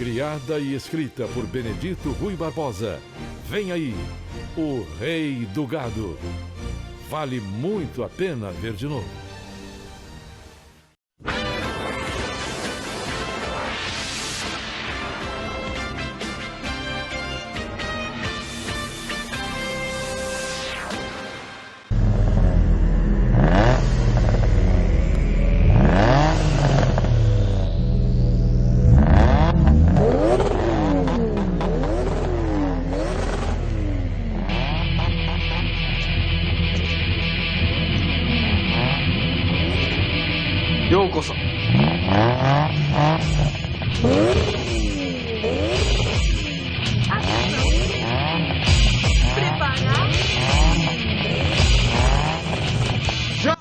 Criada e escrita por Benedito Rui Barbosa. Vem aí, O Rei do Gado. Vale muito a pena ver de novo. Yokoso. Preparar? Já!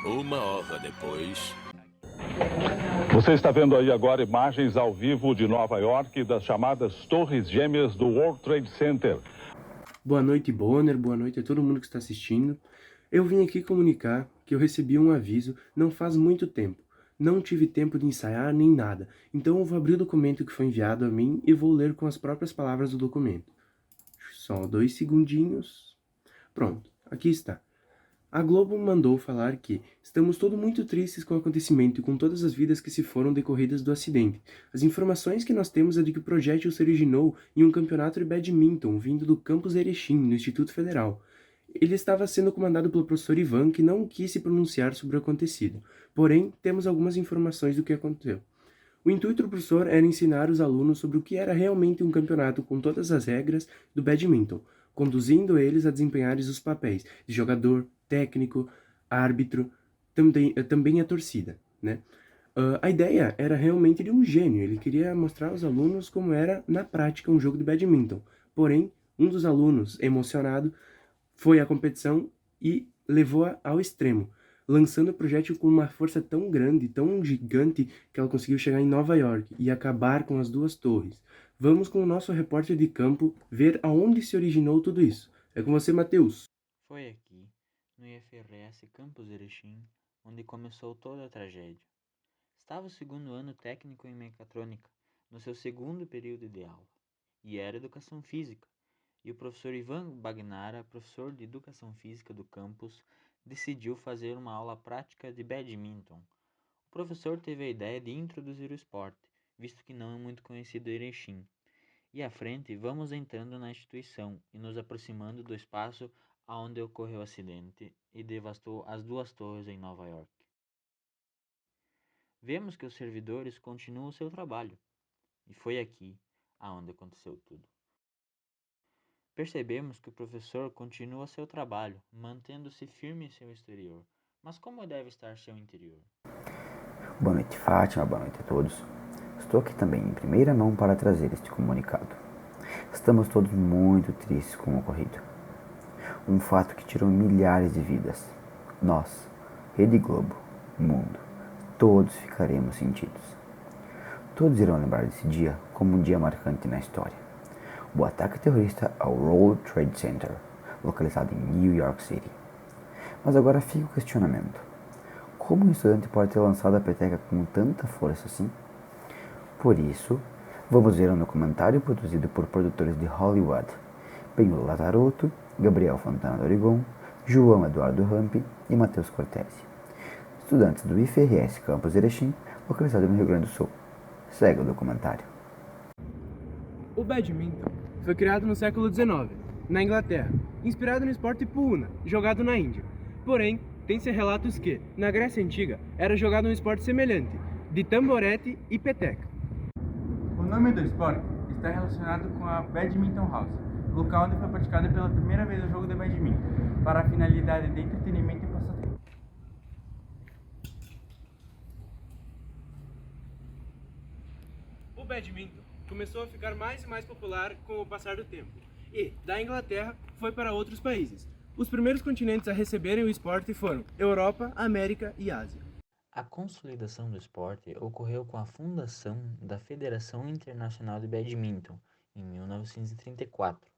Uma hora depois... Você está vendo aí agora imagens ao vivo de Nova York das chamadas Torres Gêmeas do World Trade Center. Boa noite, Bonner. Boa noite a todo mundo que está assistindo. Eu vim aqui comunicar que eu recebi um aviso não faz muito tempo. Não tive tempo de ensaiar nem nada. Então eu vou abrir o documento que foi enviado a mim e vou ler com as próprias palavras do documento. Só 2 segundinhos. Pronto, aqui está. A Globo mandou falar que estamos todos muito tristes com o acontecimento e com todas as vidas que se foram decorridas do acidente. As informações que nós temos é de que o projétil se originou em um campeonato de badminton vindo do campus Erechim, no Instituto Federal. Ele estava sendo comandado pelo professor Ivan, que não quis se pronunciar sobre o acontecido. Porém, temos algumas informações do que aconteceu. O intuito do professor era ensinar os alunos sobre o que era realmente um campeonato com todas as regras do badminton, conduzindo eles a desempenharem os papéis de jogador, técnico, árbitro, também a torcida, né? A ideia era realmente de um gênio, ele queria mostrar aos alunos como era na prática um jogo de badminton. Porém, um dos alunos, emocionado, foi à competição e levou-a ao extremo, lançando o projétil com uma força tão grande, tão gigante, que ela conseguiu chegar em Nova York e acabar com as 2 torres. Vamos com o nosso repórter de campo ver aonde se originou tudo isso. É com você, Matheus. Foi aqui, no IFRS Campus Erechim, onde começou toda a tragédia. Estava o 2º ano técnico em mecatrônica, no seu 2º período de aula, e era educação física, e o professor Ivan Bagnara, professor de educação física do campus, decidiu fazer uma aula prática de badminton. O professor teve a ideia de introduzir o esporte, visto que não é muito conhecido em Erechim. E à frente, vamos entrando na instituição e nos aproximando do espaço aonde ocorreu o acidente e devastou as 2 torres em Nova York. Vemos que os servidores continuam o seu trabalho, e foi aqui aonde aconteceu tudo. Percebemos que o professor continua seu trabalho, mantendo-se firme em seu exterior, mas como deve estar seu interior? Boa noite, Fátima, boa noite a todos. Estou aqui também em primeira mão para trazer este comunicado. Estamos todos muito tristes com o ocorrido. Um fato que tirou milhares de vidas. Nós, Rede Globo, mundo, todos ficaremos sentidos. Todos irão lembrar desse dia como um dia marcante na história. O ataque terrorista ao World Trade Center, localizado em New York City. Mas agora fica o questionamento. Como um estudante pode ter lançado a peteca com tanta força assim? Por isso, vamos ver um documentário produzido por produtores de Hollywood, Benhur Lazarotto, Gabriel Fontana do Origon, João Eduardo Rampi e Matheus Cortese, estudantes do IFRS Campus Erechim, localizado no Rio Grande do Sul. Segue o documentário. O badminton foi criado no século XIX, na Inglaterra, inspirado no esporte puna, jogado na Índia. Porém, tem-se relatos que, na Grécia Antiga, era jogado um esporte semelhante, de tamborete e peteca. O nome do esporte está relacionado com a Badminton House, local onde foi praticado pela primeira vez o jogo de badminton, para a finalidade de entretenimento e passatempo. O badminton começou a ficar mais e mais popular com o passar do tempo, e, da Inglaterra, foi para outros países. Os primeiros continentes a receberem o esporte foram Europa, América e Ásia. A consolidação do esporte ocorreu com a fundação da Federação Internacional de Badminton, em 1934,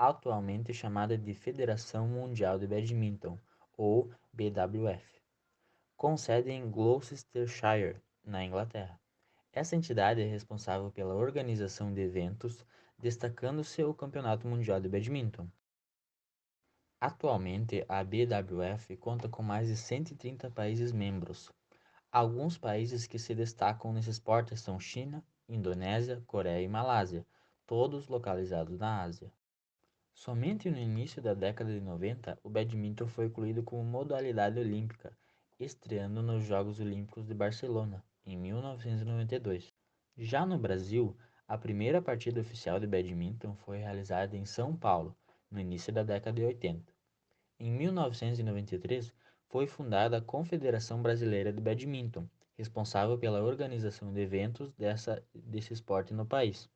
atualmente chamada de Federação Mundial de Badminton, ou BWF, com sede em Gloucestershire, na Inglaterra. Essa entidade é responsável pela organização de eventos, destacando-se o Campeonato Mundial de Badminton. Atualmente, a BWF conta com mais de 130 países membros. Alguns países que se destacam nesse esporte são China, Indonésia, Coreia e Malásia, todos localizados na Ásia. Somente no início da década de 90, o badminton foi incluído como modalidade olímpica, estreando nos Jogos Olímpicos de Barcelona, em 1992. Já no Brasil, a primeira partida oficial de badminton foi realizada em São Paulo, no início da década de 80. Em 1993, foi fundada a Confederação Brasileira de Badminton, responsável pela organização de eventos desse esporte no país.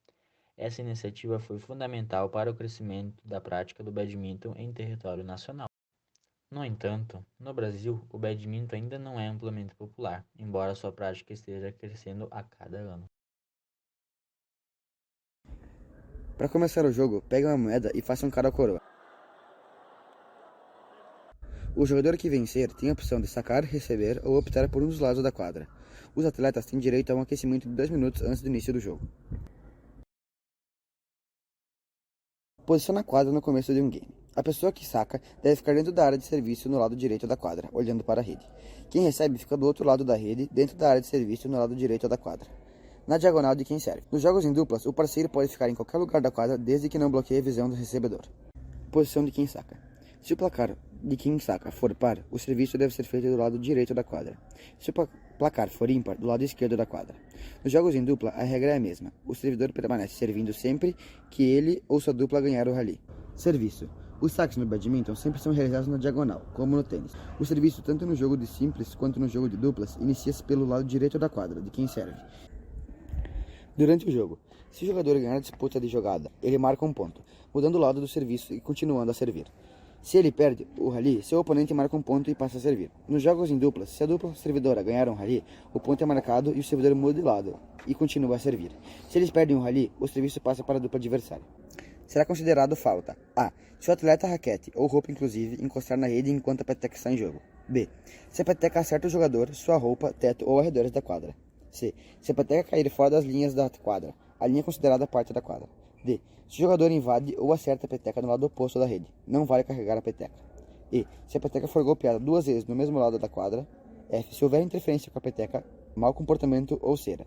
Essa iniciativa foi fundamental para o crescimento da prática do badminton em território nacional. No entanto, no Brasil, o badminton ainda não é amplamente popular, embora sua prática esteja crescendo a cada ano. Para começar o jogo, pegue uma moeda e faça um cara ou coroa. O jogador que vencer tem a opção de sacar, receber ou optar por um dos lados da quadra. Os atletas têm direito a um aquecimento de 2 minutos antes do início do jogo. Posição na quadra no começo de um game. A pessoa que saca deve ficar dentro da área de serviço no lado direito da quadra, olhando para a rede. Quem recebe fica do outro lado da rede, dentro da área de serviço no lado direito da quadra, na diagonal de quem serve. Nos jogos em duplas, o parceiro pode ficar em qualquer lugar da quadra desde que não bloqueie a visão do recebedor. Posição de quem saca. Se o placar de quem saca for par, o serviço deve ser feito do lado direito da quadra. Se o placar for ímpar, do lado esquerdo da quadra. Nos jogos em dupla, a regra é a mesma. O servidor permanece servindo sempre que ele ou sua dupla ganhar o rally. Serviço. Os saques no badminton sempre são realizados na diagonal, como no tênis. O serviço, tanto no jogo de simples quanto no jogo de duplas, inicia-se pelo lado direito da quadra, de quem serve. Durante o jogo, se o jogador ganhar a disputa de jogada, ele marca um ponto, mudando o lado do serviço e continuando a servir. Se ele perde o rally, seu oponente marca um ponto e passa a servir. Nos jogos em duplas, se a dupla servidora ganhar um rally, o ponto é marcado e o servidor muda de lado e continua a servir. Se eles perdem um rally, o serviço passa para a dupla adversária. Será considerado falta: A. Se o atleta, raquete ou roupa inclusive encostar na rede enquanto a peteca está em jogo. B. Se a peteca acerta o jogador, sua roupa, teto ou arredores da quadra. C. Se a peteca cair fora das linhas da quadra, a linha é considerada parte da quadra. D. Se o jogador invade ou acerta a peteca no lado oposto da rede, não vale carregar a peteca. E. Se a peteca for golpeada 2 vezes no mesmo lado da quadra. F. Se houver interferência com a peteca, mau comportamento ou cera,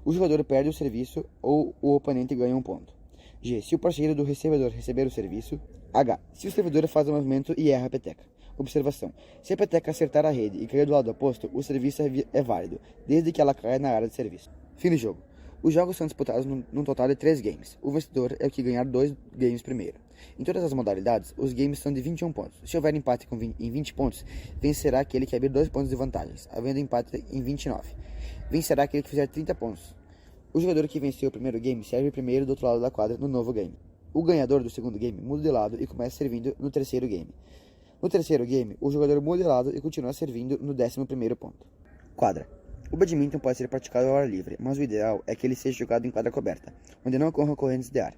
o jogador perde o serviço ou o oponente ganha um ponto. G. Se o parceiro do recebedor receber o serviço. H. Se o servidor faz o movimento e erra a peteca. Observação: se a peteca acertar a rede e cair do lado oposto, o serviço é válido, desde que ela caia na área de serviço. Fim do jogo. Os jogos são disputados num total de 3 games. O vencedor é o que ganhar 2 games primeiro. Em todas as modalidades, os games são de 21 pontos. Se houver empate em 20 pontos, vencerá aquele que abrir 2 pontos de vantagens. Havendo empate em 29, vencerá aquele que fizer 30 pontos. O jogador que venceu o primeiro game serve primeiro do outro lado da quadra no novo game. O ganhador do segundo game muda de lado e começa servindo no terceiro game. No terceiro game, o jogador muda de lado e continua servindo no 11º ponto. Quadra. O badminton pode ser praticado ao ar livre, mas o ideal é que ele seja jogado em quadra coberta, onde não ocorram correntes de ar.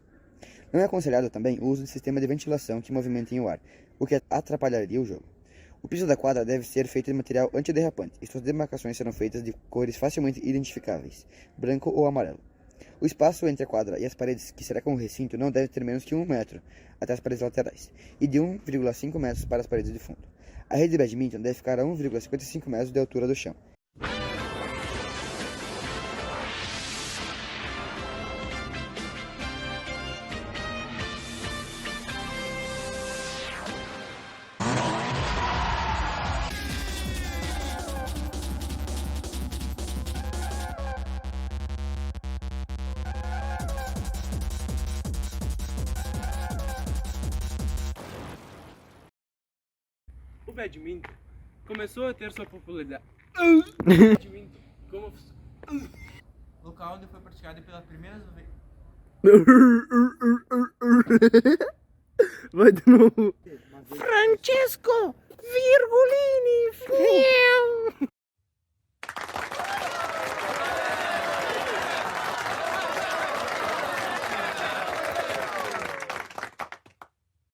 Não é aconselhado também o uso de sistema de ventilação que movimentem o ar, o que atrapalharia o jogo. O piso da quadra deve ser feito de material antiderrapante e suas demarcações serão feitas de cores facilmente identificáveis, branco ou amarelo. O espaço entre a quadra e as paredes que cercam o recinto não deve ter menos que 1 metro até as paredes laterais e de 1,5 metros para as paredes de fundo. A rede de badminton deve ficar a 1,55 metros de altura do chão. O badminton começou a ter sua popularidade. Badminton como Local onde foi praticado pela primeira vez. Vai de novo. Francesco Virgulini, fiel.